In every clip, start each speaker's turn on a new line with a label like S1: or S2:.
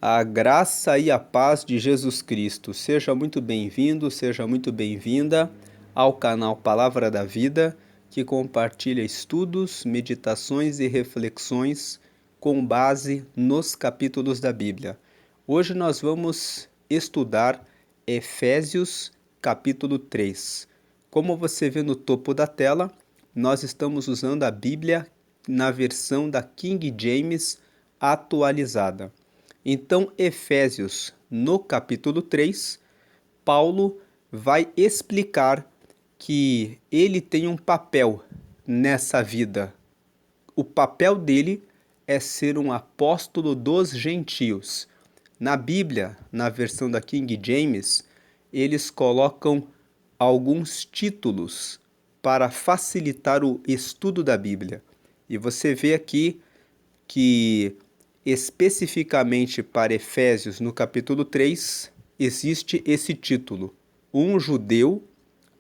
S1: A graça e a paz de Jesus Cristo. Seja muito bem-vindo, seja muito bem-vinda ao canal Palavra da Vida, que compartilha estudos, meditações e reflexões com base nos capítulos da Bíblia. Hoje nós vamos estudar Efésios, capítulo 3. Como você vê no topo da tela, nós estamos usando a Bíblia na versão da King James atualizada. Então, Efésios, no capítulo 3, Paulo vai explicar que ele tem um papel nessa vida. O papel dele é ser um apóstolo dos gentios. Na Bíblia, na versão da King James, eles colocam alguns títulos para facilitar o estudo da Bíblia. E você vê aqui que especificamente para Efésios, no capítulo 3, existe esse título: Um judeu,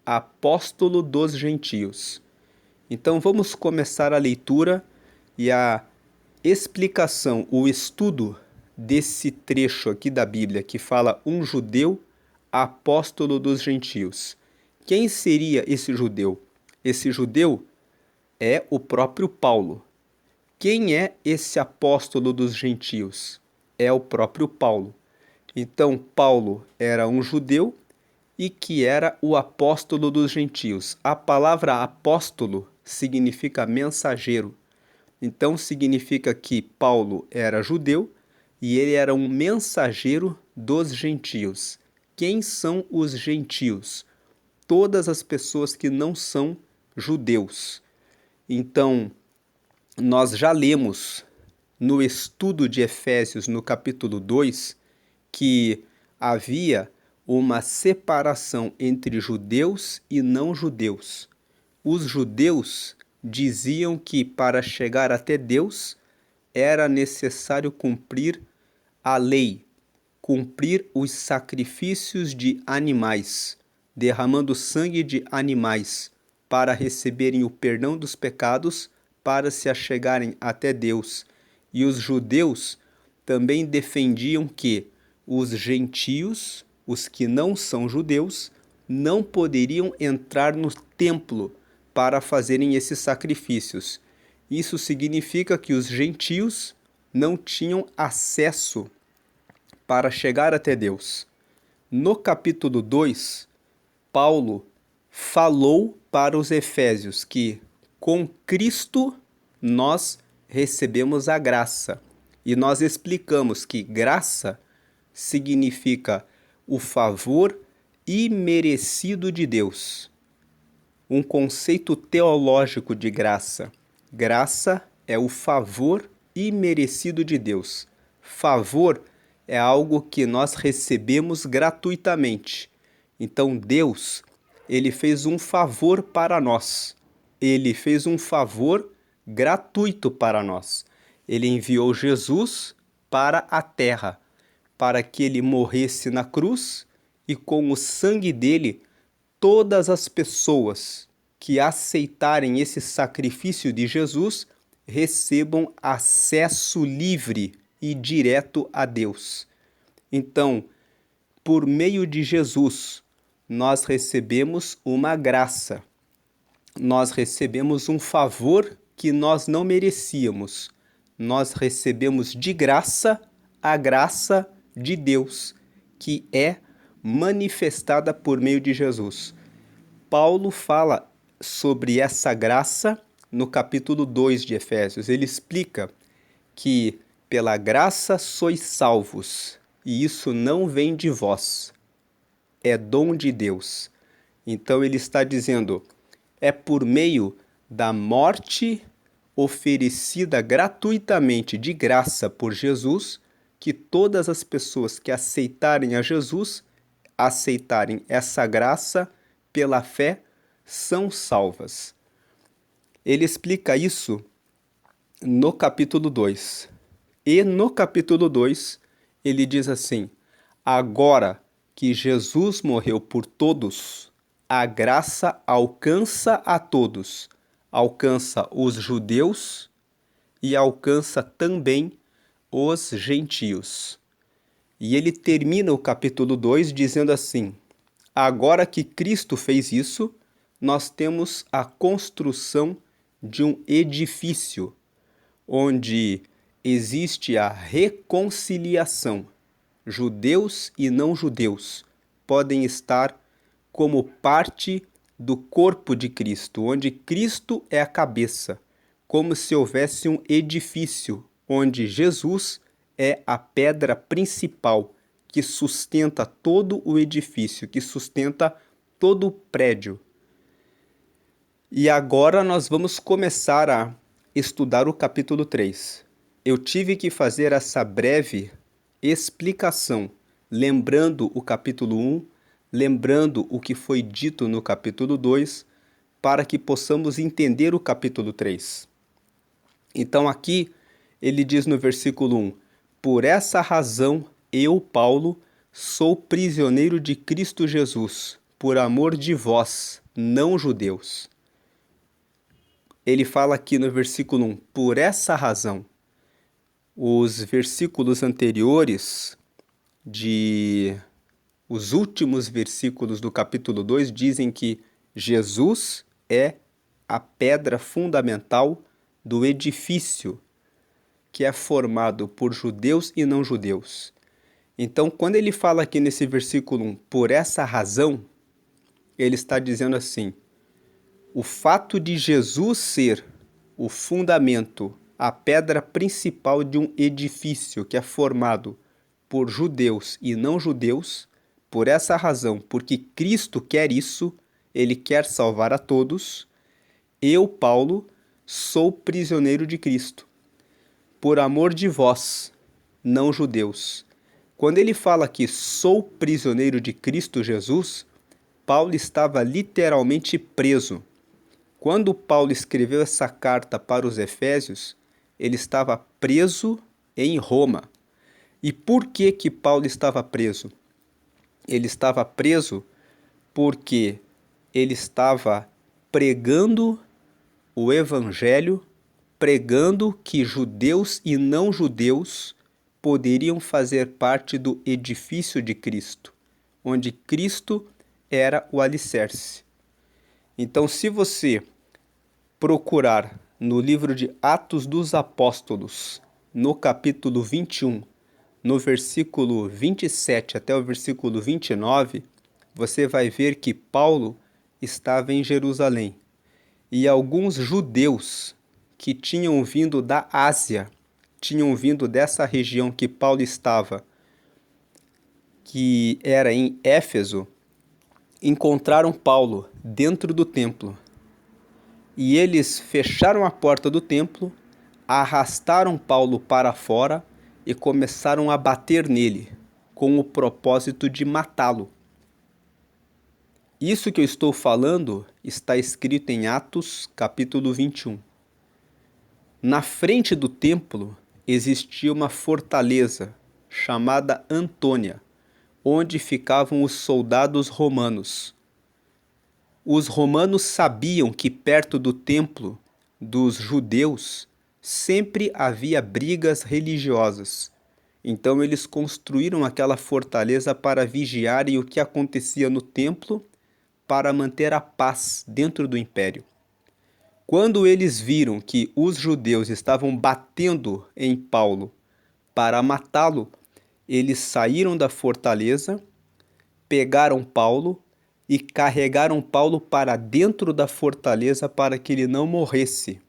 S1: apóstolo dos gentios. Então vamos começar a leitura e a explicação, o estudo desse trecho aqui da Bíblia que fala um judeu, apóstolo dos gentios. Quem seria esse judeu? Esse judeu é o próprio Paulo. Quem é esse apóstolo dos gentios? É o próprio Paulo. Então, Paulo era um judeu e que era o apóstolo dos gentios. A palavra apóstolo significa mensageiro. Então, significa que Paulo era judeu e ele era um mensageiro dos gentios. Quem são os gentios? Todas as pessoas que não são judeus. Então, nós já lemos no estudo de Efésios, no capítulo 2, que havia uma separação entre judeus e não judeus. Os judeus diziam que para chegar até Deus era necessário cumprir a lei, cumprir os sacrifícios de animais, derramando sangue de animais para receberem o perdão dos pecados, para se achegarem até Deus. E os judeus também defendiam que os gentios, os que não são judeus, não poderiam entrar no templo para fazerem esses sacrifícios. Isso significa que os gentios não tinham acesso para chegar até Deus. No capítulo 2, Paulo falou para os efésios que com Cristo nós recebemos a graça. E nós explicamos que graça significa o favor imerecido de Deus. Um conceito teológico de graça. Graça é o favor imerecido de Deus. Favor é algo que nós recebemos gratuitamente. Então Deus, ele fez um favor para nós. Ele fez um favor gratuito para nós. Ele enviou Jesus para a terra, para que ele morresse na cruz e com o sangue dele, todas as pessoas que aceitarem esse sacrifício de Jesus recebam acesso livre e direto a Deus. Então, por meio de Jesus, nós recebemos uma graça. Nós recebemos um favor que nós não merecíamos. Nós recebemos de graça a graça de Deus, que é manifestada por meio de Jesus. Paulo fala sobre essa graça no capítulo 2 de Efésios. Ele explica que pela graça sois salvos, e isso não vem de vós, é dom de Deus. Então ele está dizendo, é por meio da morte oferecida gratuitamente de graça por Jesus que todas as pessoas que aceitarem a Jesus, aceitarem essa graça pela fé, são salvas. Ele explica isso no capítulo 2. E no capítulo 2, ele diz assim: agora que Jesus morreu por todos, a graça alcança a todos, alcança os judeus e alcança também os gentios. E ele termina o capítulo 2 dizendo assim: agora que Cristo fez isso, nós temos a construção de um edifício, onde existe a reconciliação. Judeus e não judeus podem estar como parte do corpo de Cristo, onde Cristo é a cabeça, como se houvesse um edifício, onde Jesus é a pedra principal que sustenta todo o edifício, que sustenta todo o prédio. E agora nós vamos começar a estudar o capítulo 3. Eu tive que fazer essa breve explicação, lembrando o capítulo 1, lembrando o que foi dito no capítulo 2, para que possamos entender o capítulo 3. Então aqui ele diz no versículo 1: por essa razão eu, Paulo, sou prisioneiro de Cristo Jesus, por amor de vós, não judeus. Ele fala aqui no versículo 1, por essa razão. Os versículos anteriores, os últimos versículos do capítulo 2 dizem que Jesus é a pedra fundamental do edifício que é formado por judeus e não judeus. Então, quando ele fala aqui nesse versículo 1, por essa razão, ele está dizendo assim: o fato de Jesus ser o fundamento, a pedra principal de um edifício que é formado por judeus e não judeus, por essa razão, porque Cristo quer isso, ele quer salvar a todos, eu, Paulo, sou prisioneiro de Cristo, por amor de vós, não judeus. Quando ele fala que sou prisioneiro de Cristo Jesus, Paulo estava literalmente preso. Quando Paulo escreveu essa carta para os Efésios, ele estava preso em Roma. E por que Paulo estava preso? Ele estava preso porque ele estava pregando o Evangelho, pregando que judeus e não judeus poderiam fazer parte do edifício de Cristo, onde Cristo era o alicerce. Então, se você procurar no livro de Atos dos Apóstolos, no capítulo 21, no versículo 27 até o versículo 29, você vai ver que Paulo estava em Jerusalém. E alguns judeus que tinham vindo da Ásia, tinham vindo dessa região que Paulo estava, que era em Éfeso, encontraram Paulo dentro do templo. E eles fecharam a porta do templo, arrastaram Paulo para fora e começaram a bater nele, com o propósito de matá-lo. Isso que eu estou falando está escrito em Atos, capítulo 21. Na frente do templo existia uma fortaleza chamada Antônia, onde ficavam os soldados romanos. Os romanos sabiam que perto do templo dos judeus sempre havia brigas religiosas. Então eles construíram aquela fortaleza para vigiarem o que acontecia no templo, para manter a paz dentro do império. Quando eles viram que os judeus estavam batendo em Paulo para matá-lo, eles saíram da fortaleza, pegaram Paulo e carregaram Paulo para dentro da fortaleza para que ele não morresse.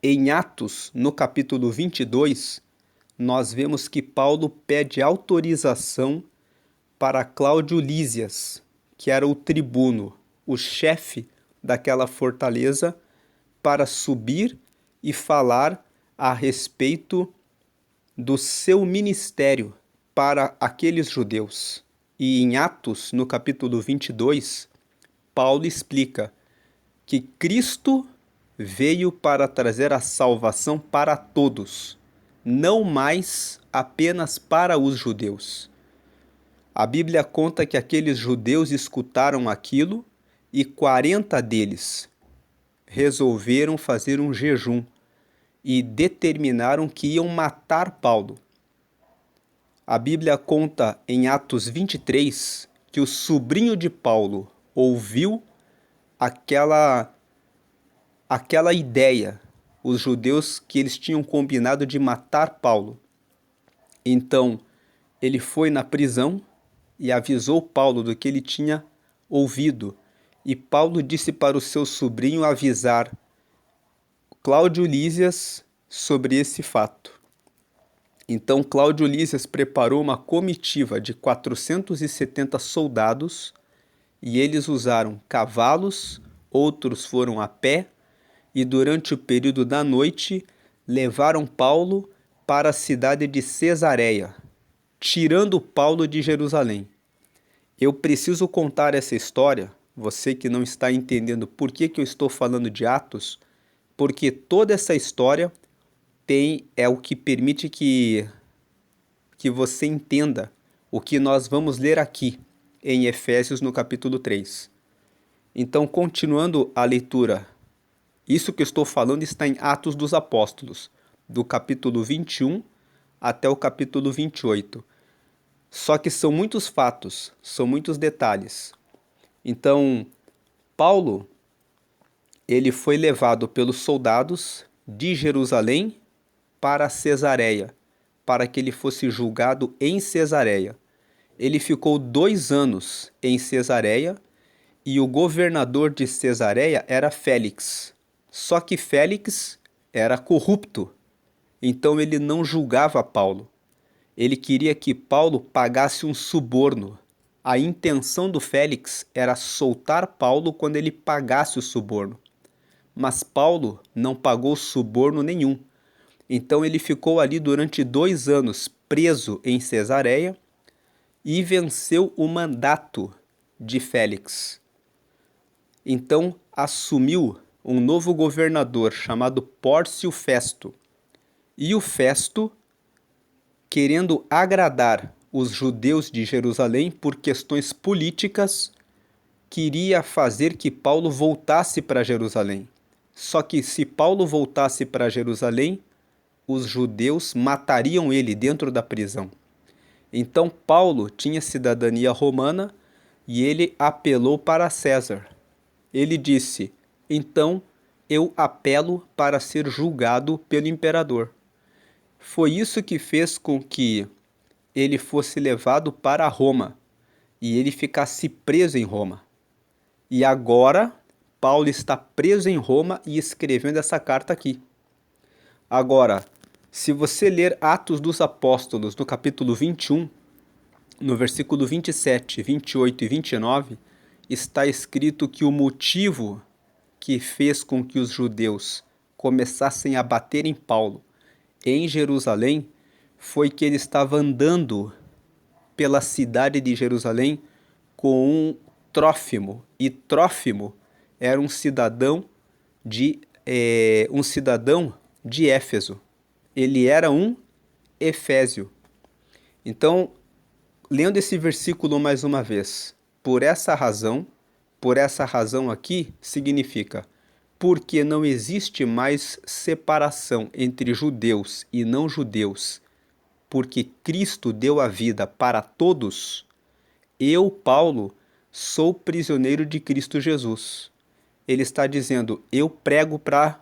S1: Em Atos, no capítulo 22, nós vemos que Paulo pede autorização para Cláudio Lísias, que era o tribuno, o chefe daquela fortaleza, para subir e falar a respeito do seu ministério para aqueles judeus. E em Atos, no capítulo 22, Paulo explica que Cristo veio para trazer a salvação para todos, não mais apenas para os judeus. A Bíblia conta que aqueles judeus escutaram aquilo e 40 deles resolveram fazer um jejum e determinaram que iam matar Paulo. A Bíblia conta em Atos 23 que o sobrinho de Paulo ouviu aquela ideia, os judeus que eles tinham combinado de matar Paulo. Então, ele foi na prisão e avisou Paulo do que ele tinha ouvido. E Paulo disse para o seu sobrinho avisar Cláudio Lísias sobre esse fato. Então Cláudio Lísias preparou uma comitiva de 470 soldados e eles usaram cavalos, outros foram a pé e durante o período da noite levaram Paulo para a cidade de Cesareia, tirando Paulo de Jerusalém. Eu preciso contar essa história, você que não está entendendo por que eu estou falando de Atos, porque toda essa história é o que permite que você entenda o que nós vamos ler aqui em Efésios no capítulo 3. Então, continuando a leitura, isso que eu estou falando está em Atos dos Apóstolos, do capítulo 21 até o capítulo 28. Só que são muitos fatos, são muitos detalhes. Então, Paulo, ele foi levado pelos soldados de Jerusalém para Cesareia, para que ele fosse julgado em Cesareia. Ele ficou 2 anos em Cesareia e o governador de Cesareia era Félix. Só que Félix era corrupto, então ele não julgava Paulo. Ele queria que Paulo pagasse um suborno. A intenção do Félix era soltar Paulo quando ele pagasse o suborno. Mas Paulo não pagou suborno nenhum. Então ele ficou ali durante 2 anos preso em Cesareia e venceu o mandato de Félix. Então assumiu um novo governador chamado Pórcio Festo. E o Festo, querendo agradar os judeus de Jerusalém por questões políticas, queria fazer que Paulo voltasse para Jerusalém. Só que se Paulo voltasse para Jerusalém, os judeus matariam ele dentro da prisão. Então Paulo tinha cidadania romana e ele apelou para César. Ele disse: então eu apelo para ser julgado pelo imperador. Foi isso que fez com que ele fosse levado para Roma e ele ficasse preso em Roma. E agora Paulo está preso em Roma e escrevendo essa carta aqui. Agora, se você ler Atos dos Apóstolos, no capítulo 21, no versículo 27, 28 e 29, está escrito que o motivo que fez com que os judeus começassem a bater em Paulo em Jerusalém foi que ele estava andando pela cidade de Jerusalém com um Trófimo. E Trófimo era um cidadão de Éfeso. Ele era um efésio. Então, lendo esse versículo mais uma vez, por essa razão aqui, significa porque não existe mais separação entre judeus e não judeus, porque Cristo deu a vida para todos, eu, Paulo, sou prisioneiro de Cristo Jesus. Ele está dizendo, eu prego para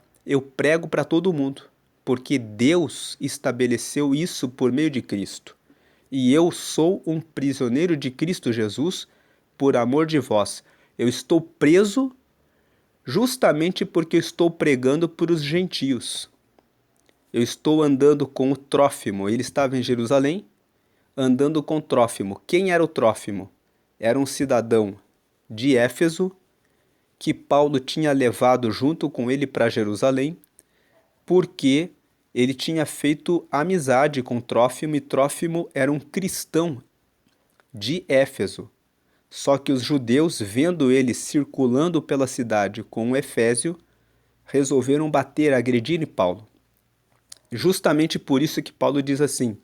S1: todo mundo, porque Deus estabeleceu isso por meio de Cristo. E eu sou um prisioneiro de Cristo Jesus por amor de vós. Eu estou preso justamente porque eu estou pregando para os gentios. Eu estou andando com o Trófimo. Ele estava em Jerusalém, andando com Trófimo. Quem era o Trófimo? Era um cidadão de Éfeso que Paulo tinha levado junto com ele para Jerusalém, porque ele tinha feito amizade com Trófimo e Trófimo era um cristão de Éfeso. Só que os judeus, vendo ele circulando pela cidade com um efésio, resolveram bater, agredir Paulo. Justamente por isso que Paulo diz assim,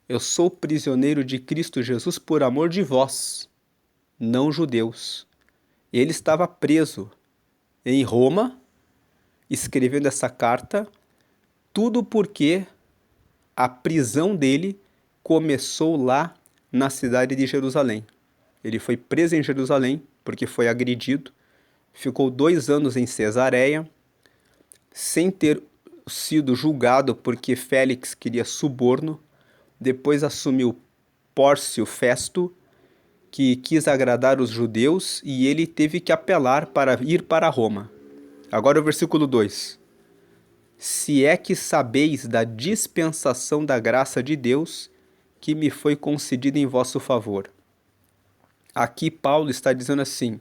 S1: eu sou prisioneiro de Cristo Jesus por amor de vós, não judeus. Ele estava preso em Roma, escrevendo essa carta, tudo porque a prisão dele começou lá na cidade de Jerusalém. Ele foi preso em Jerusalém porque foi agredido, ficou 2 anos em Cesareia, sem ter sido julgado porque Félix queria suborno. Depois assumiu Pórcio Festo, que quis agradar os judeus, e ele teve que apelar para ir para Roma. Agora o versículo 2. Se é que sabeis da dispensação da graça de Deus, que me foi concedida em vosso favor. Aqui Paulo está dizendo assim: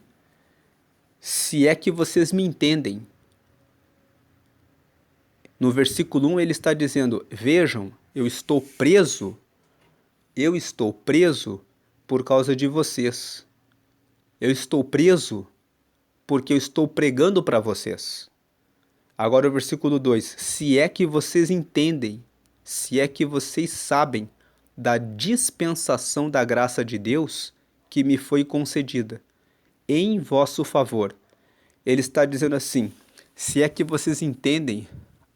S1: se é que vocês me entendem. No versículo 1 ele está dizendo: vejam, eu estou preso por causa de vocês. Eu estou preso porque eu estou pregando para vocês. Agora o versículo 2: se é que vocês entendem, se é que vocês sabem da dispensação da graça de Deus que me foi concedida em vosso favor. Ele está dizendo assim: se é que vocês entendem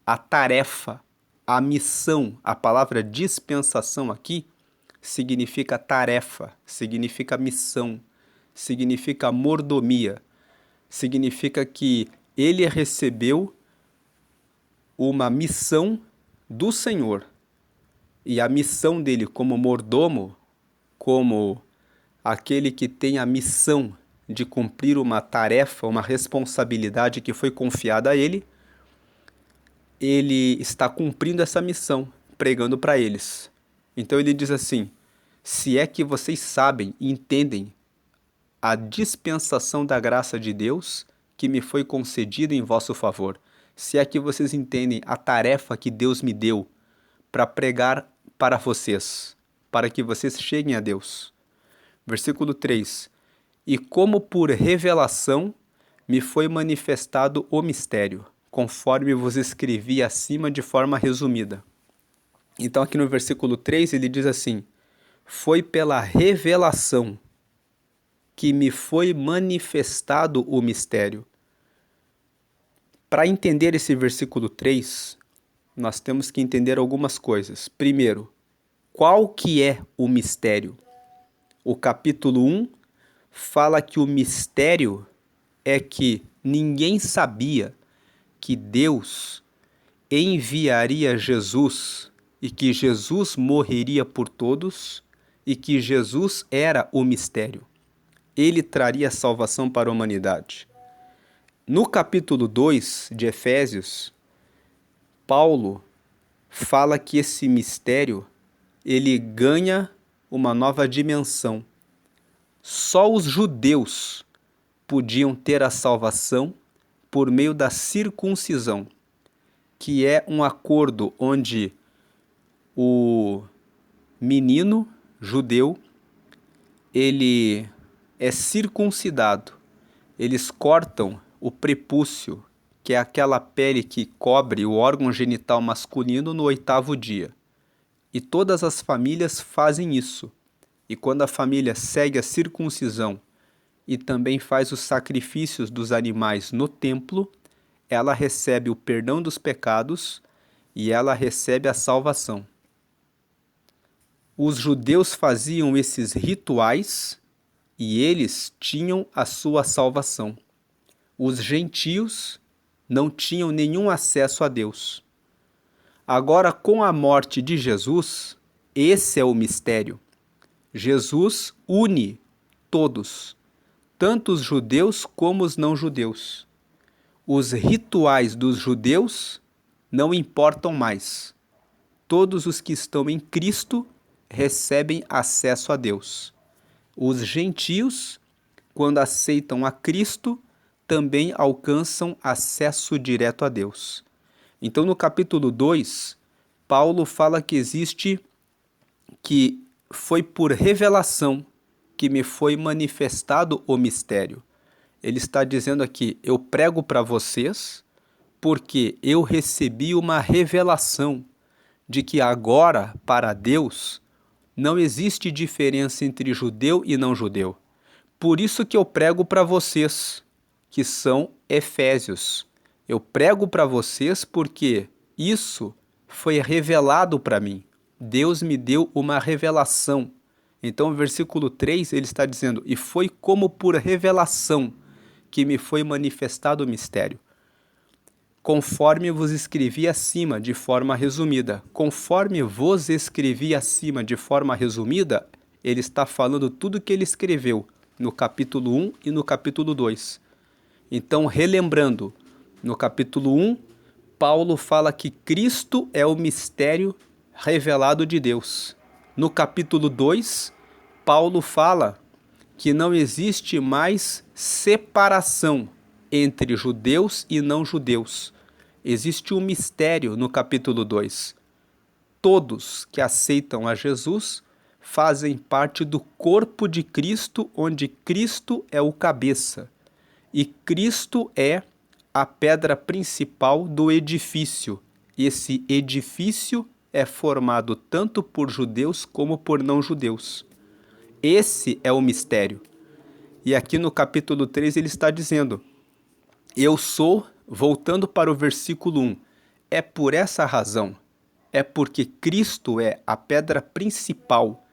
S1: a tarefa, a missão. A palavra dispensação aqui significa tarefa, significa missão, significa mordomia, significa que ele recebeu uma missão do Senhor. E a missão dele como mordomo, como aquele que tem a missão de cumprir uma tarefa, uma responsabilidade que foi confiada a ele, ele está cumprindo essa missão, pregando para eles. Então ele diz assim: se é que vocês sabem e entendem a dispensação da graça de Deus que me foi concedida em vosso favor, se é que vocês entendem a tarefa que Deus me deu para pregar para vocês, para que vocês cheguem a Deus. Versículo 3: e como por revelação me foi manifestado o mistério, conforme vos escrevi acima de forma resumida. Então aqui no versículo 3 ele diz assim: foi pela revelação que me foi manifestado o mistério. Para entender esse versículo 3, nós temos que entender algumas coisas. Primeiro, qual que é o mistério? O capítulo 1 fala que o mistério é que ninguém sabia que Deus enviaria Jesus e que Jesus morreria por todos e que Jesus era o mistério. Ele traria salvação para a humanidade. No capítulo 2 de Efésios, Paulo fala que esse mistério ele ganha uma nova dimensão. Só os judeus podiam ter a salvação por meio da circuncisão, que é um acordo onde o menino judeu ele é circuncidado. Eles cortam o prepúcio, que é aquela pele que cobre o órgão genital masculino, no 8º dia. E todas as famílias fazem isso. E quando a família segue a circuncisão e também faz os sacrifícios dos animais no templo, ela recebe o perdão dos pecados e ela recebe a salvação. Os judeus faziam esses rituais e eles tinham a sua salvação. Os gentios não tinham nenhum acesso a Deus. Agora, com a morte de Jesus, esse é o mistério. Jesus une todos, tanto os judeus como os não-judeus. Os rituais dos judeus não importam mais. Todos os que estão em Cristo recebem acesso a Deus. Os gentios, quando aceitam a Cristo, também alcançam acesso direto a Deus. Então, no capítulo 2, Paulo fala que foi por revelação que me foi manifestado o mistério. Ele está dizendo aqui: eu prego para vocês porque eu recebi uma revelação de que agora, para Deus, não existe diferença entre judeu e não judeu. Por isso que eu prego para vocês, que são efésios. Eu prego para vocês porque isso foi revelado para mim. Deus me deu uma revelação. Então, o versículo 3, ele está dizendo, e foi como por revelação que me foi manifestado o mistério. Conforme vos escrevi acima, de forma resumida. Conforme vos escrevi acima, de forma resumida, ele está falando tudo que ele escreveu no capítulo 1 e no capítulo 2. Então, relembrando, no capítulo 1, Paulo fala que Cristo é o mistério revelado de Deus. No capítulo 2, Paulo fala que não existe mais separação entre judeus e não judeus. Existe um mistério no capítulo 2. Todos que aceitam a Jesus fazem parte do corpo de Cristo, onde Cristo é o cabeça. E Cristo é a pedra principal do edifício. Esse edifício é formado tanto por judeus como por não judeus. Esse é o mistério. E aqui no capítulo 3 ele está dizendo, eu sou, voltando para o versículo 1, é por essa razão, é porque Cristo é a pedra principal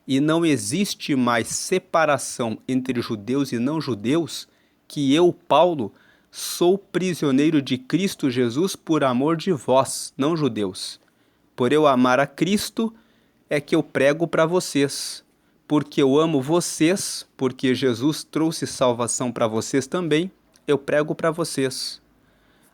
S1: e não existe mais separação entre judeus e não judeus, que eu, Paulo, sou prisioneiro de Cristo Jesus por amor de vós, não judeus. Por eu amar a Cristo, é que eu prego para vocês. Porque eu amo vocês, porque Jesus trouxe salvação para vocês também, eu prego para vocês.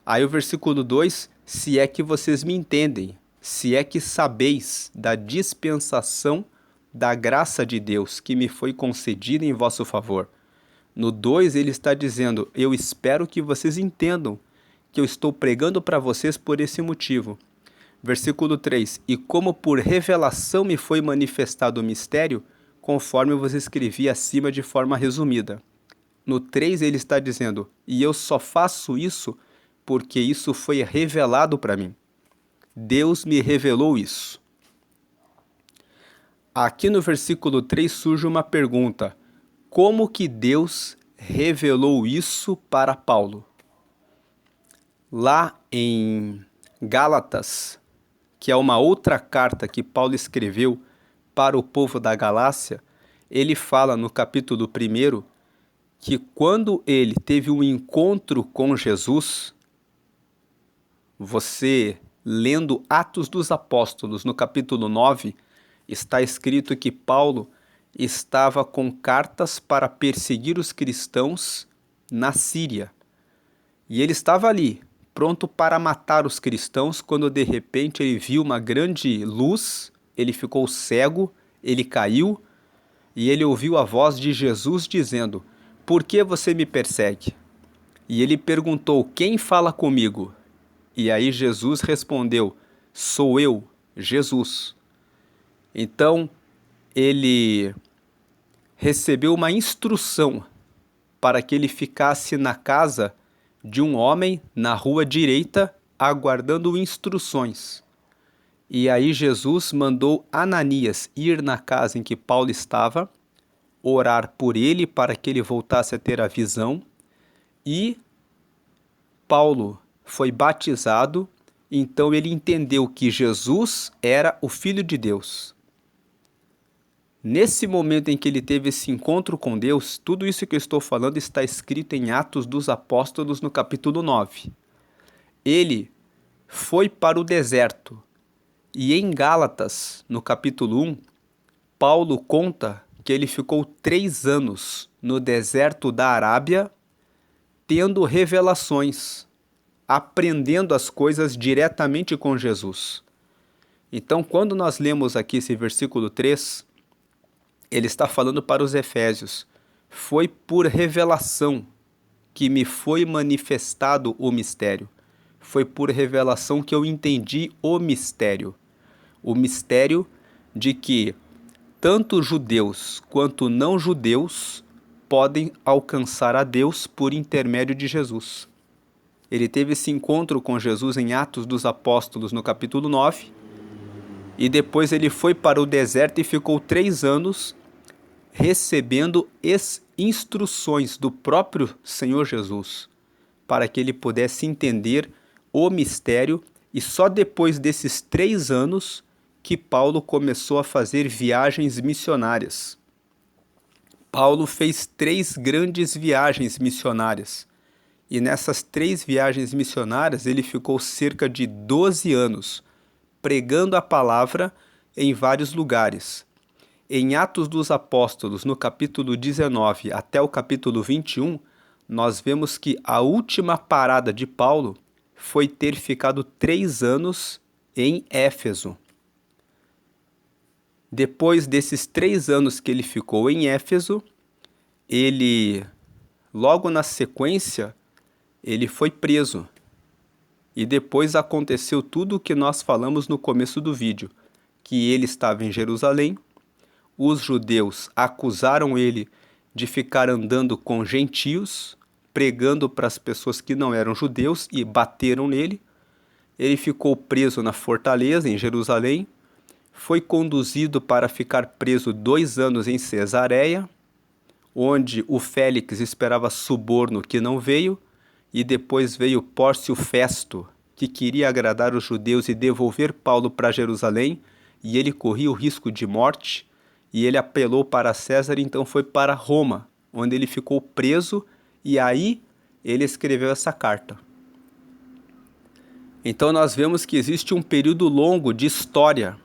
S1: Aí o versículo 2, se é que vocês me entendem, se é que sabeis da dispensação da graça de Deus que me foi concedida em vosso favor. No 2 ele está dizendo, eu espero que vocês entendam que eu estou pregando para vocês por esse motivo. Versículo 3, e como por revelação me foi manifestado o mistério, conforme eu vos escrevi acima de forma resumida. No 3 ele está dizendo, e eu só faço isso porque isso foi revelado para mim. Deus me revelou isso. Aqui no versículo 3 surge uma pergunta, como que Deus revelou isso para Paulo? Lá em Gálatas, que é uma outra carta que Paulo escreveu para o povo da Galácia, ele fala no capítulo 1 que quando ele teve um encontro com Jesus, você lendo Atos dos Apóstolos no capítulo 9, está escrito que Paulo estava com cartas para perseguir os cristãos na Síria. E ele estava ali, pronto para matar os cristãos, quando de repente ele viu uma grande luz, ele ficou cego, ele caiu e ele ouviu a voz de Jesus dizendo, por que você me persegue? E ele perguntou, quem fala comigo? E aí Jesus respondeu, sou eu, Jesus. Então ele recebeu uma instrução para que ele ficasse na casa de um homem na rua direita, aguardando instruções. E aí Jesus mandou Ananias ir na casa em que Paulo estava, orar por ele para que ele voltasse a ter a visão, e Paulo foi batizado, então ele entendeu que Jesus era o Filho de Deus. Nesse momento em que ele teve esse encontro com Deus, tudo isso que eu estou falando está escrito em Atos dos Apóstolos no capítulo 9. Ele foi para o deserto. E em Gálatas, no capítulo 1, Paulo conta que ele ficou 3 anos no deserto da Arábia, tendo revelações, aprendendo as coisas diretamente com Jesus. Então, quando nós lemos aqui esse versículo 3, ele está falando para os Efésios, foi por revelação que me foi manifestado o mistério. Foi por revelação que eu entendi o mistério. O mistério de que tanto judeus quanto não judeus podem alcançar a Deus por intermédio de Jesus. Ele teve esse encontro com Jesus em Atos dos Apóstolos no capítulo 9, e depois ele foi para o deserto e ficou 3 anos recebendo instruções do próprio Senhor Jesus, para que ele pudesse entender o mistério, e só depois desses 3 anos que Paulo começou a fazer viagens missionárias. Paulo fez 3 grandes viagens missionárias. E nessas 3 viagens missionárias ele ficou cerca de 12 anos pregando a palavra em vários lugares. Em Atos dos Apóstolos, no capítulo 19 até o capítulo 21, nós vemos que a última parada de Paulo foi ter ficado 3 anos em Éfeso. Depois desses 3 anos que ele ficou em Éfeso, logo na sequência, ele foi preso. E depois aconteceu tudo o que nós falamos no começo do vídeo, que ele estava em Jerusalém, os judeus acusaram ele de ficar andando com gentios, pregando para as pessoas que não eram judeus e bateram nele. Ele ficou preso na fortaleza em Jerusalém, foi conduzido para ficar preso 2 anos em Cesareia, onde o Félix esperava suborno que não veio, e depois veio Pórcio Festo, que queria agradar os judeus e devolver Paulo para Jerusalém, e ele corria o risco de morte, e ele apelou para César, então foi para Roma, onde ele ficou preso, e aí ele escreveu essa carta. Então nós vemos que existe um período longo de história,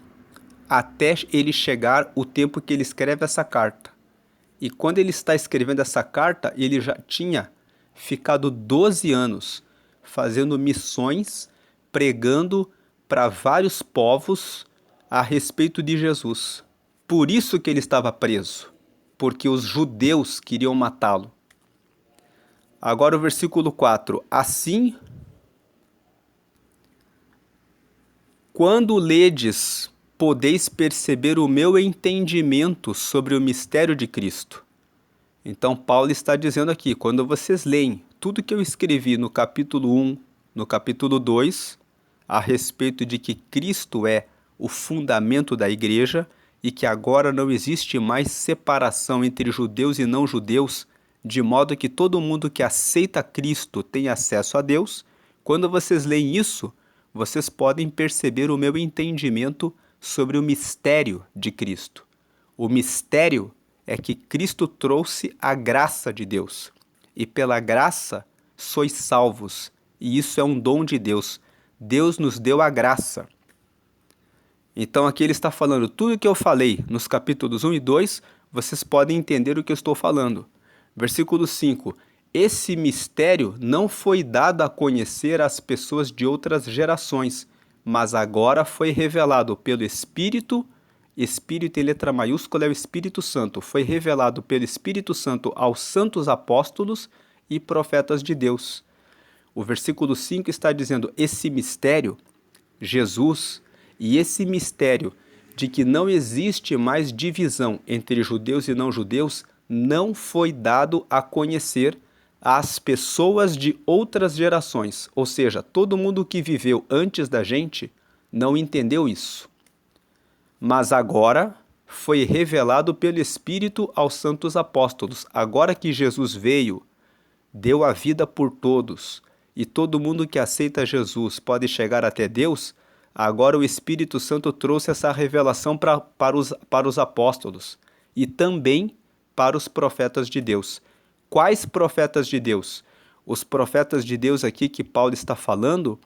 S1: até ele chegar o tempo que ele escreve essa carta. E quando ele está escrevendo essa carta, ele já tinha ficado 12 anos fazendo missões, pregando para vários povos a respeito de Jesus. Por isso que ele estava preso, porque os judeus queriam matá-lo. Agora o versículo 4. Assim, quando ledes, podeis perceber o meu entendimento sobre o mistério de Cristo. Então Paulo está dizendo aqui, quando vocês leem tudo que eu escrevi no capítulo 1, no capítulo 2, a respeito de que Cristo é o fundamento da igreja e que agora não existe mais separação entre judeus e não judeus, de modo que todo mundo que aceita Cristo tem acesso a Deus, quando vocês leem isso, vocês podem perceber o meu entendimento sobre o mistério de Cristo. O mistério é que Cristo trouxe a graça de Deus. E pela graça sois salvos. E isso é um dom de Deus. Deus nos deu a graça. Então aqui ele está falando tudo que eu falei nos capítulos 1 e 2, vocês podem entender o que eu estou falando. Versículo 5. Esse mistério não foi dado a conhecer às pessoas de outras gerações, mas agora foi revelado pelo Espírito em letra maiúscula é o Espírito Santo. Foi revelado pelo Espírito Santo aos santos apóstolos e profetas de Deus. O versículo 5 está dizendo, esse mistério, Jesus, e esse mistério de que não existe mais divisão entre judeus e não judeus, não foi dado a conhecer às pessoas de outras gerações. Ou seja, todo mundo que viveu antes da gente não entendeu isso. Mas agora foi revelado pelo Espírito aos santos apóstolos. Agora que Jesus veio, deu a vida por todos, e todo mundo que aceita Jesus pode chegar até Deus, agora o Espírito Santo trouxe essa revelação para os apóstolos e também para os profetas de Deus. Quais profetas de Deus? Os profetas de Deus aqui que Paulo está falando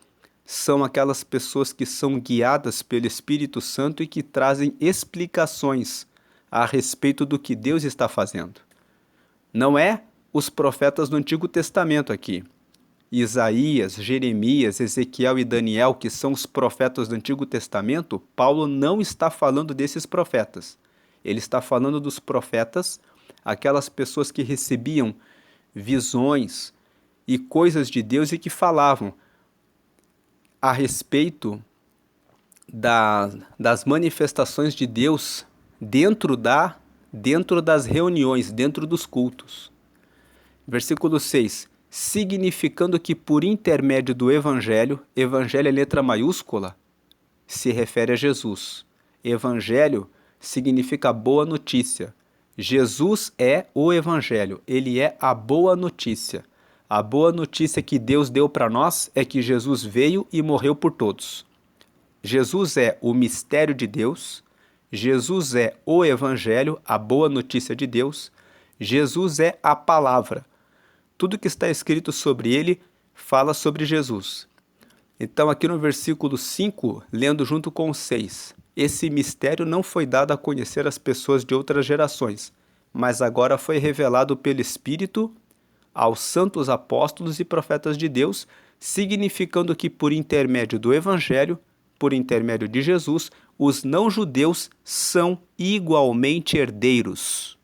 S1: são aquelas pessoas que são guiadas pelo Espírito Santo e que trazem explicações a respeito do que Deus está fazendo. Não é os profetas do Antigo Testamento aqui. Isaías, Jeremias, Ezequiel e Daniel, que são os profetas do Antigo Testamento, Paulo não está falando desses profetas. Ele está falando dos profetas, aquelas pessoas que recebiam visões e coisas de Deus e que falavam a respeito das manifestações de Deus dentro das reuniões, dentro dos cultos. Versículo 6. Significando que por intermédio do Evangelho, Evangelho é letra maiúscula, se refere a Jesus. Evangelho significa boa notícia. Jesus é o Evangelho, ele é a boa notícia. A boa notícia que Deus deu para nós é que Jesus veio e morreu por todos. Jesus é o mistério de Deus, Jesus é o Evangelho, a boa notícia de Deus, Jesus é a palavra. Tudo que está escrito sobre ele fala sobre Jesus. Então, aqui no versículo 5, lendo junto com o 6, esse mistério não foi dado a conhecer às pessoas de outras gerações, mas agora foi revelado pelo Espírito aos santos apóstolos e profetas de Deus, significando que por intermédio do Evangelho, por intermédio de Jesus, os não-judeus são igualmente herdeiros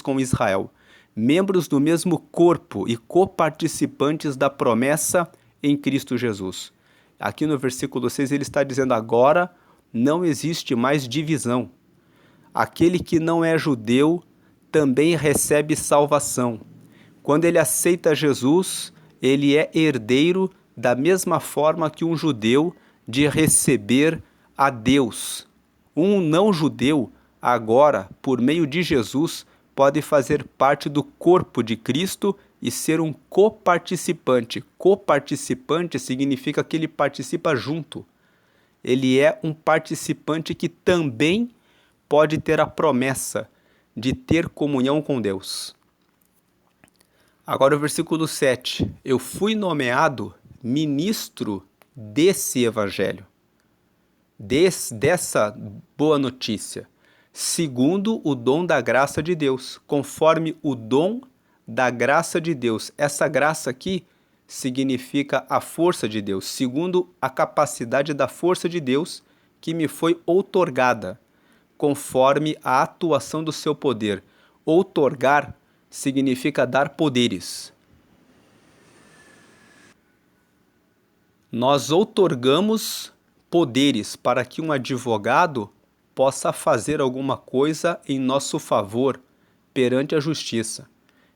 S1: com Israel, membros do mesmo corpo e coparticipantes da promessa em Cristo Jesus. Aqui no versículo 6 ele está dizendo: agora não existe mais divisão. Aquele que não é judeu também recebe salvação. Quando ele aceita Jesus, ele é herdeiro da mesma forma que um judeu de receber a Deus. Um não-judeu, agora, por meio de Jesus, pode fazer parte do corpo de Cristo e ser um coparticipante. Coparticipante significa que ele participa junto. Ele é um participante que também pode ter a promessa de ter comunhão com Deus. Agora o versículo 7. Eu fui nomeado ministro desse evangelho, dessa boa notícia, segundo o dom da graça de Deus, conforme o dom da graça de Deus. Essa graça aqui significa a força de Deus, segundo a capacidade da força de Deus que me foi outorgada, conforme a atuação do seu poder. Outorgar significa dar poderes. Nós outorgamos poderes para que um advogado possa fazer alguma coisa em nosso favor perante a justiça.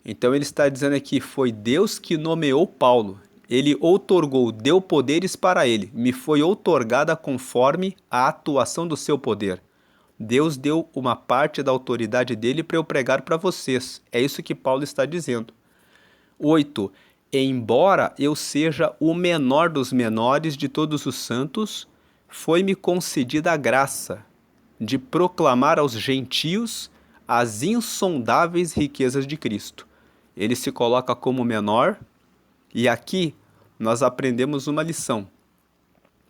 S1: Então ele está dizendo aqui, foi Deus que nomeou Paulo. Ele outorgou, deu poderes para ele. Me foi outorgada conforme a atuação do seu poder. Deus deu uma parte da autoridade dele para eu pregar para vocês. É isso que Paulo está dizendo. 8. Embora eu seja o menor dos menores de todos os santos, foi-me concedida a graça de proclamar aos gentios as insondáveis riquezas de Cristo. Ele se coloca como menor, e aqui nós aprendemos uma lição.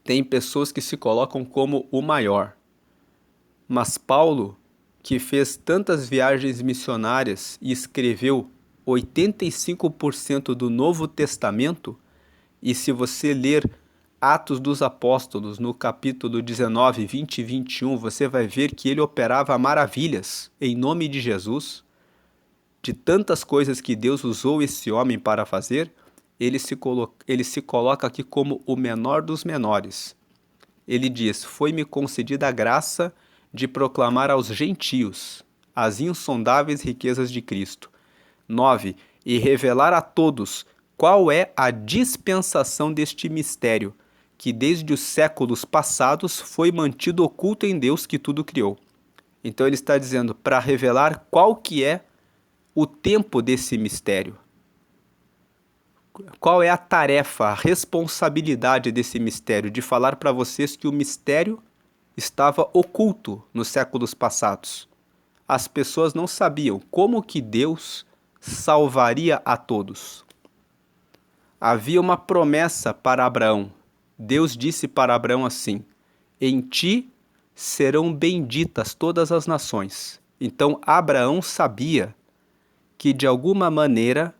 S1: Tem pessoas que se colocam como o maior. Mas Paulo, que fez tantas viagens missionárias e escreveu 85% do Novo Testamento, e se você ler Atos dos Apóstolos, no capítulo 19, 20 e 21, você vai ver que ele operava maravilhas em nome de Jesus. De tantas coisas que Deus usou esse homem para fazer, ele se coloca aqui como o menor dos menores. Ele diz, foi-me concedida a graça de proclamar aos gentios as insondáveis riquezas de Cristo. 9. E revelar a todos qual é a dispensação deste mistério, que desde os séculos passados foi mantido oculto em Deus que tudo criou. Então ele está dizendo para revelar qual que é o tempo desse mistério. Qual é a tarefa, a responsabilidade desse mistério, de falar para vocês que o mistério estava oculto nos séculos passados. As pessoas não sabiam como que Deus salvaria a todos. Havia uma promessa para Abraão. Deus disse para Abraão assim, em ti serão benditas todas as nações. Então Abraão sabia que de alguma maneira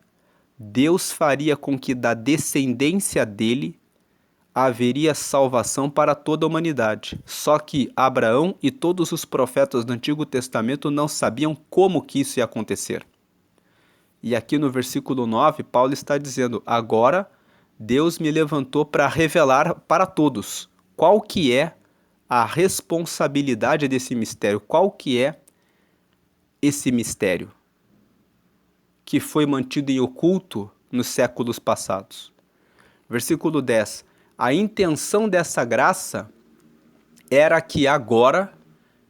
S1: Deus faria com que da descendência dele haveria salvação para toda a humanidade. Só que Abraão e todos os profetas do Antigo Testamento não sabiam como que isso ia acontecer. E aqui no versículo 9, Paulo está dizendo, agora Deus me levantou para revelar para todos qual que é a responsabilidade desse mistério, qual que é esse mistério que foi mantido em oculto nos séculos passados. Versículo 10. A intenção dessa graça era que agora,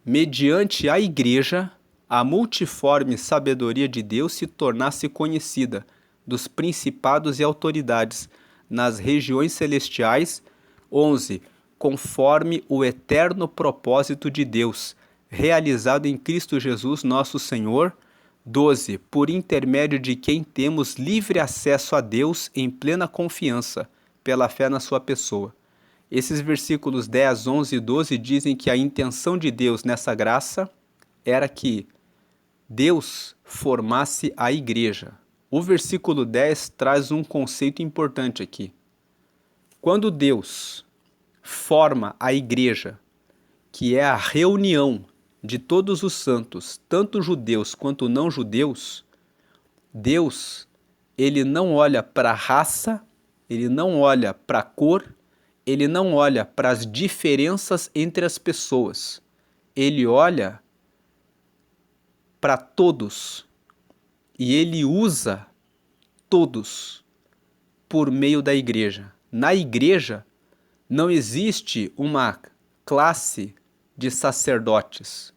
S1: mediante a igreja, a multiforme sabedoria de Deus se tornasse conhecida dos principados e autoridades nas regiões celestiais. 11. conforme o eterno propósito de Deus, realizado em Cristo Jesus, nosso Senhor. 12. Por intermédio de quem temos livre acesso a Deus em plena confiança, pela fé na sua pessoa. Esses versículos 10, 11 e 12 dizem que a intenção de Deus nessa graça era que Deus formasse a igreja. O versículo 10 traz um conceito importante aqui. Quando Deus forma a igreja, que é a reunião de todos os santos, tanto judeus quanto não judeus, Deus, ele não olha para a raça, ele não olha para a cor, ele não olha para as diferenças entre as pessoas. Ele olha para todos e ele usa todos por meio da igreja. Na igreja não existe uma classe de sacerdotes.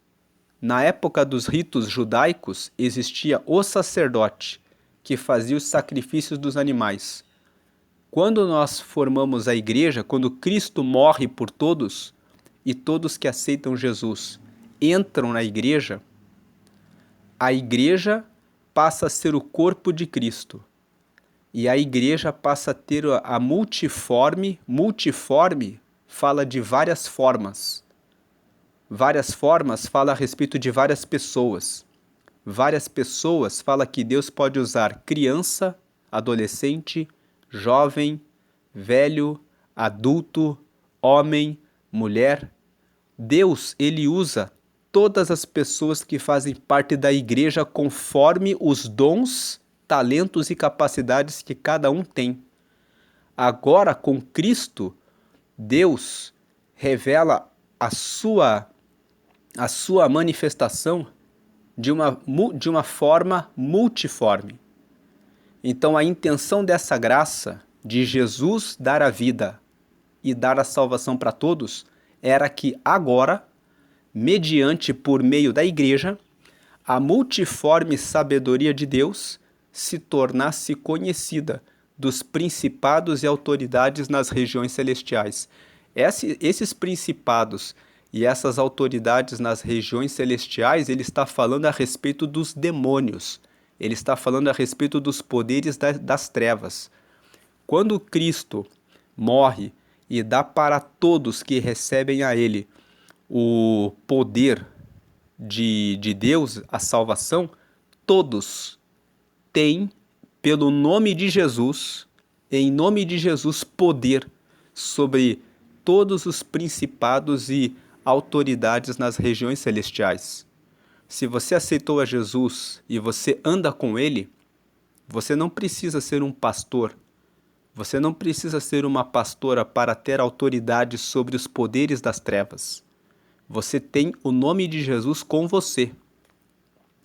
S1: Na época dos ritos judaicos, existia o sacerdote, que fazia os sacrifícios dos animais. Quando nós formamos a igreja, quando Cristo morre por todos, e todos que aceitam Jesus entram na igreja, a igreja passa a ser o corpo de Cristo. E a igreja passa a ter a multiforme fala de várias formas. Várias formas fala a respeito de várias pessoas. Várias pessoas fala que Deus pode usar criança, adolescente, jovem, velho, adulto, homem, mulher. Deus, ele usa todas as pessoas que fazem parte da igreja conforme os dons, talentos e capacidades que cada um tem. Agora, com Cristo, Deus revela a sua manifestação de uma forma multiforme. Então, a intenção dessa graça de Jesus dar a vida e dar a salvação para todos era que agora, mediante por meio da igreja, a multiforme sabedoria de Deus se tornasse conhecida dos principados e autoridades nas regiões celestiais. Esses principados e essas autoridades nas regiões celestiais, ele está falando a respeito dos demônios. Ele está falando a respeito dos poderes das trevas. Quando Cristo morre e dá para todos que recebem a ele o poder de Deus, a salvação, todos têm, pelo nome de Jesus, em nome de Jesus, poder sobre todos os principados e autoridades nas regiões celestiais. Se você aceitou a Jesus e você anda com ele, você não precisa ser um pastor, você não precisa ser uma pastora para ter autoridade sobre os poderes das trevas. Você tem o nome de Jesus com você.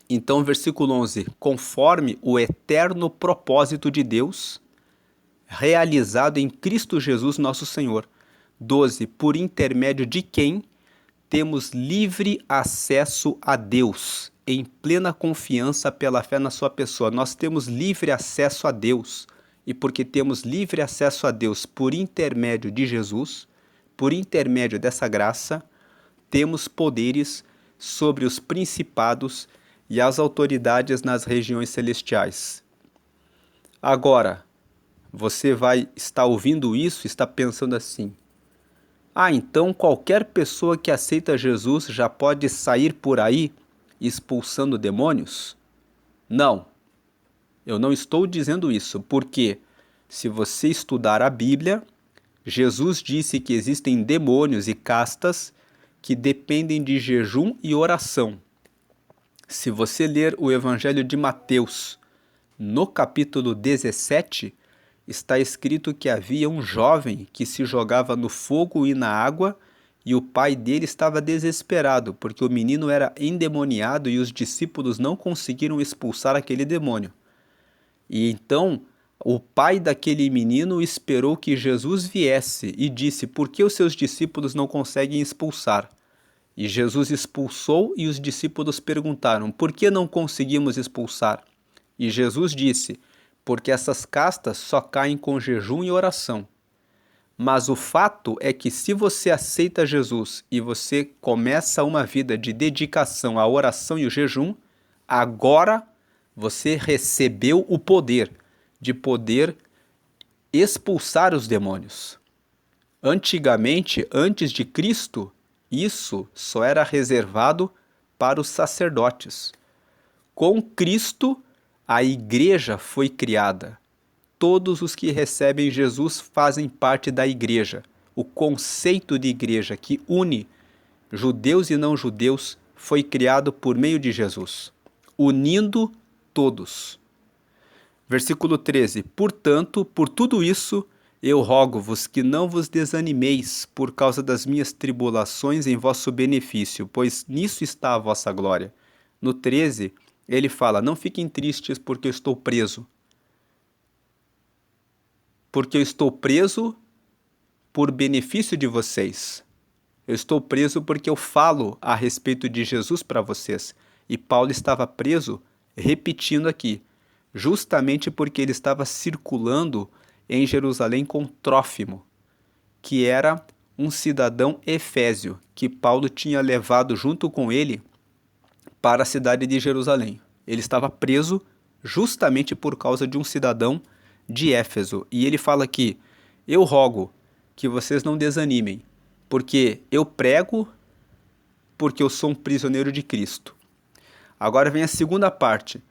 S1: Então, versículo 11, conforme o eterno propósito de Deus, realizado em Cristo Jesus nosso Senhor. 12, por intermédio de quem temos livre acesso a Deus, em plena confiança pela fé na sua pessoa. Nós temos livre acesso a Deus, e porque temos livre acesso a Deus por intermédio de Jesus, por intermédio dessa graça, temos poderes sobre os principados e as autoridades nas regiões celestiais. Agora, você vai estar ouvindo isso e está pensando assim: então qualquer pessoa que aceita Jesus já pode sair por aí expulsando demônios? Não, eu não estou dizendo isso, porque se você estudar a Bíblia, Jesus disse que existem demônios e castas que dependem de jejum e oração. Se você ler o Evangelho de Mateus, no capítulo 17, está escrito que havia um jovem que se jogava no fogo e na água, e o pai dele estava desesperado, porque o menino era endemoniado e os discípulos não conseguiram expulsar aquele demônio. E então o pai daquele menino esperou que Jesus viesse e disse: por que os seus discípulos não conseguem expulsar? E Jesus expulsou e os discípulos perguntaram: por que não conseguimos expulsar? E Jesus disse: porque essas castas só caem com jejum e oração. Mas o fato é que se você aceita Jesus e você começa uma vida de dedicação à oração e ao jejum, agora você recebeu o poder de poder expulsar os demônios. Antigamente, antes de Cristo, isso só era reservado para os sacerdotes. Com Cristo, a igreja foi criada. Todos os que recebem Jesus fazem parte da igreja. O conceito de igreja que une judeus e não judeus foi criado por meio de Jesus, unindo todos. Versículo 13: Portanto, por tudo isso, eu rogo-vos que não vos desanimeis por causa das minhas tribulações em vosso benefício, pois nisso está a vossa glória. No 13, ele fala: Não fiquem tristes porque eu estou preso. Porque eu estou preso por benefício de vocês. Eu estou preso porque eu falo a respeito de Jesus para vocês. E Paulo estava preso, repetindo aqui, justamente porque ele estava circulando em Jerusalém com Trófimo, que era um cidadão efésio, que Paulo tinha levado junto com ele para a cidade de Jerusalém. Ele estava preso justamente por causa de um cidadão de Éfeso. E ele fala aqui: eu rogo que vocês não desanimem, porque eu prego, porque eu sou um prisioneiro de Cristo. Agora vem a segunda parte,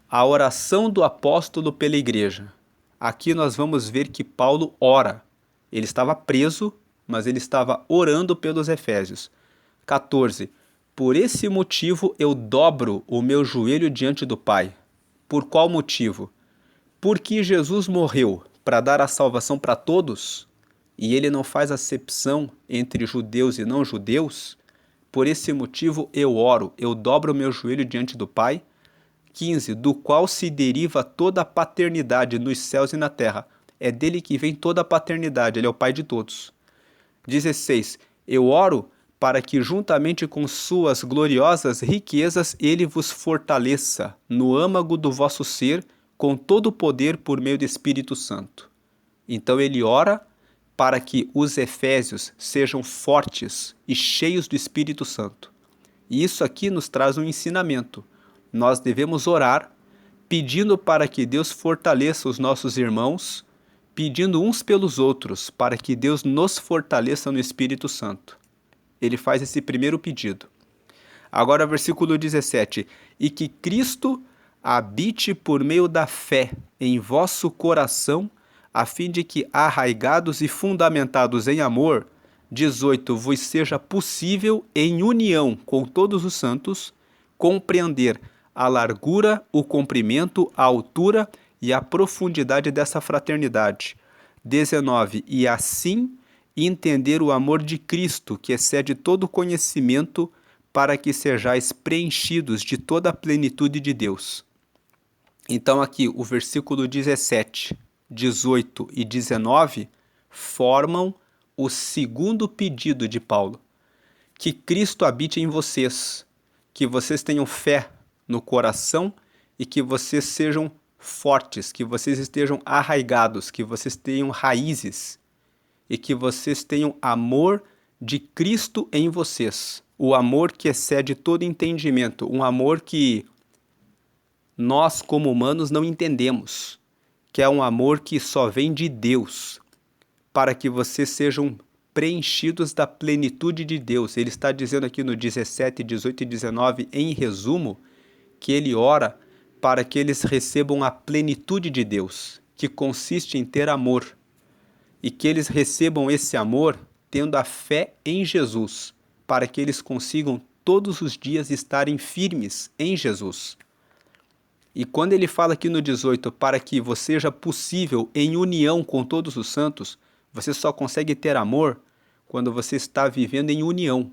S1: a oração do apóstolo pela igreja. Aqui nós vamos ver que Paulo ora. Ele estava preso, mas ele estava orando pelos efésios. 14. Por esse motivo eu dobro o meu joelho diante do Pai. Por qual motivo? Porque Jesus morreu para dar a salvação para todos, e ele não faz acepção entre judeus e não judeus. Por esse motivo eu oro, eu dobro o meu joelho diante do Pai. 15. Do qual se deriva toda a paternidade nos céus e na terra. É dele que vem toda a paternidade, ele é o Pai de todos. 16. Eu oro para que juntamente com suas gloriosas riquezas ele vos fortaleça no âmago do vosso ser com todo o poder por meio do Espírito Santo. Então ele ora para que os efésios sejam fortes e cheios do Espírito Santo. E isso aqui nos traz um ensinamento. Nós devemos orar pedindo para que Deus fortaleça os nossos irmãos, pedindo uns pelos outros para que Deus nos fortaleça no Espírito Santo. Ele faz esse primeiro pedido. Agora, versículo 17. E que Cristo habite por meio da fé em vosso coração, a fim de que, arraigados e fundamentados em amor, 18, vos seja possível, em união com todos os santos, compreender a largura, o comprimento, a altura e a profundidade dessa fraternidade. 19, e assim entender o amor de Cristo, que excede todo conhecimento, para que sejais preenchidos de toda a plenitude de Deus. Então aqui o versículo 17, 18 e 19 formam o segundo pedido de Paulo. Que Cristo habite em vocês, que vocês tenham fé no coração e que vocês sejam fortes, que vocês estejam arraigados, que vocês tenham raízes e que vocês tenham amor de Cristo em vocês. O amor que excede todo entendimento, um amor que nós, como humanos, não entendemos, que é um amor que só vem de Deus, para que vocês sejam preenchidos da plenitude de Deus. Ele está dizendo aqui no 17, 18 e 19, em resumo, que ele ora para que eles recebam a plenitude de Deus, que consiste em ter amor, e que eles recebam esse amor tendo a fé em Jesus, para que eles consigam todos os dias estarem firmes em Jesus. E quando ele fala aqui no 18, para que você seja possível em união com todos os santos, você só consegue ter amor quando você está vivendo em união.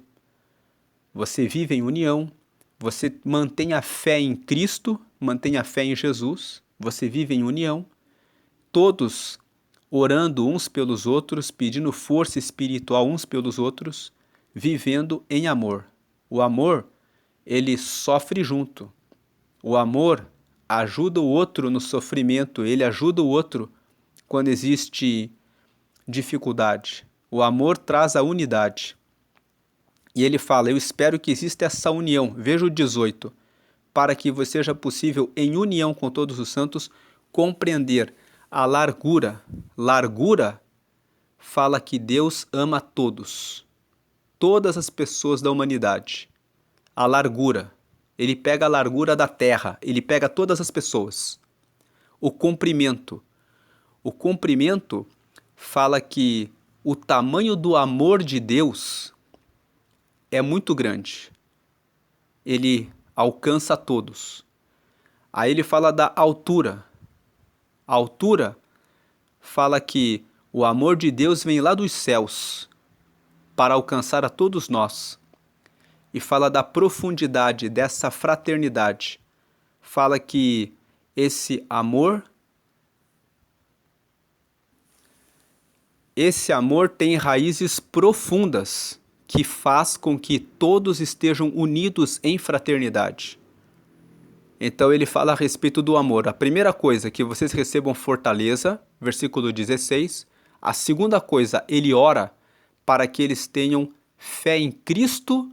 S1: Você vive em união, você mantém a fé em Cristo, mantém a fé em Jesus, você vive em união, todos orando uns pelos outros, pedindo força espiritual uns pelos outros, vivendo em amor. O amor, ele sofre junto. O amor ajuda o outro no sofrimento, ele ajuda o outro quando existe dificuldade. O amor traz a unidade. E ele fala, eu espero que exista essa união. Veja o 18. Para que seja possível, em união com todos os santos, compreender a largura. Largura fala que Deus ama todos. Todas as pessoas da humanidade. A largura. Ele pega a largura da terra. Ele pega todas as pessoas. O comprimento. O comprimento fala que o tamanho do amor de Deus é muito grande. Ele alcança todos. Aí ele fala da altura. A altura fala que o amor de Deus vem lá dos céus para alcançar a todos nós. E fala da profundidade dessa fraternidade. Fala que esse amor tem raízes profundas que faz com que todos estejam unidos em fraternidade. Então ele fala a respeito do amor. A primeira coisa, que vocês recebam fortaleza, versículo 16. A segunda coisa, ele ora para que eles tenham fé em Cristo,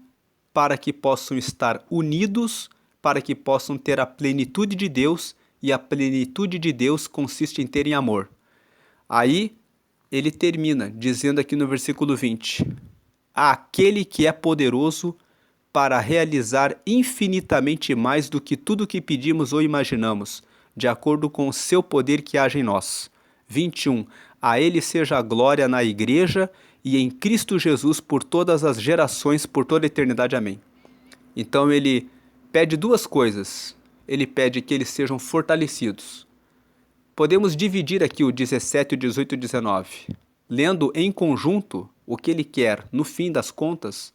S1: para que possam estar unidos, para que possam ter a plenitude de Deus, e a plenitude de Deus consiste em terem amor. Aí ele termina dizendo aqui no versículo 20: aquele que é poderoso para realizar infinitamente mais do que tudo que pedimos ou imaginamos, de acordo com o seu poder que age em nós. 21. A ele seja a glória na igreja e em Cristo Jesus por todas as gerações, por toda a eternidade. Amém. Então ele pede duas coisas. Ele pede que eles sejam fortalecidos. Podemos dividir aqui o 17, o 18 e o 19. Lendo em conjunto, o que ele quer, no fim das contas,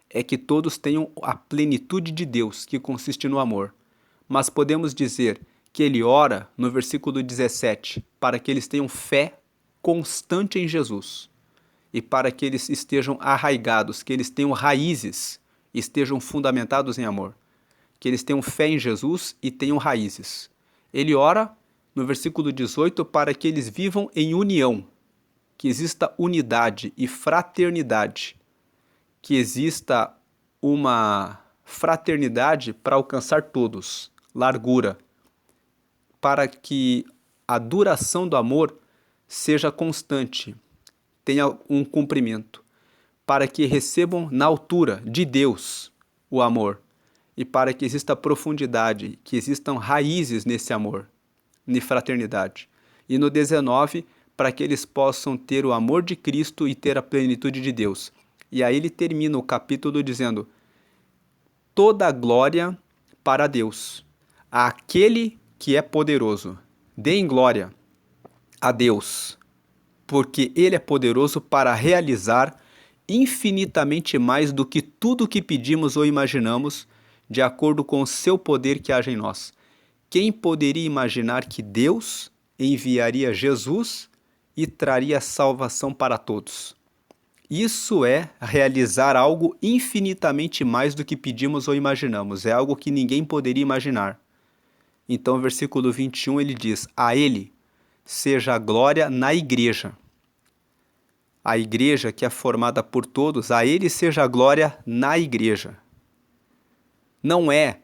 S1: é que todos tenham a plenitude de Deus, que consiste no amor. Mas podemos dizer que ele ora, no versículo 17, para que eles tenham fé constante em Jesus. E para que eles estejam arraigados, que eles tenham raízes, estejam fundamentados em amor. Que eles tenham fé em Jesus e tenham raízes. Ele ora, no versículo 18, para que eles vivam em união, que exista unidade e fraternidade, que exista uma fraternidade para alcançar todos, largura, para que a duração do amor seja constante, tenha um cumprimento, para que recebam na altura de Deus o amor, e para que exista profundidade, que existam raízes nesse amor, de fraternidade. E no 19, para que eles possam ter o amor de Cristo e ter a plenitude de Deus. E aí ele termina o capítulo dizendo: toda a glória para Deus, àquele que é poderoso. Deem glória a Deus, porque Ele é poderoso para realizar infinitamente mais do que tudo que pedimos ou imaginamos, de acordo com o seu poder que age em nós. Quem poderia imaginar que Deus enviaria Jesus e traria salvação para todos? Isso é realizar algo infinitamente mais do que pedimos ou imaginamos. É algo que ninguém poderia imaginar. Então, versículo 21, ele diz: a Ele seja a glória na igreja. A igreja que é formada por todos, a Ele seja a glória na igreja. Não é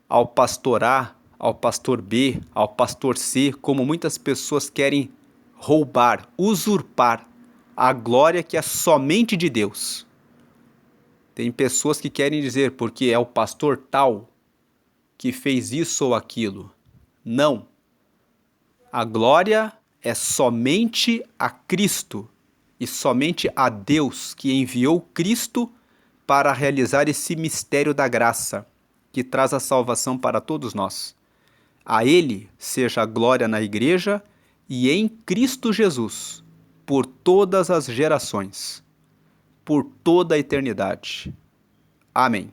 S1: ao pastor A, ao pastor B, ao pastor C, como muitas pessoas querem roubar, usurpar a glória que é somente de Deus. Tem pessoas que querem dizer porque é o pastor tal que fez isso ou aquilo. Não. A glória é somente a Cristo e somente a Deus que enviou Cristo para realizar esse mistério da graça que traz a salvação para todos nós. A Ele seja a glória na igreja e em Cristo Jesus, por todas as gerações, por toda a eternidade. Amém.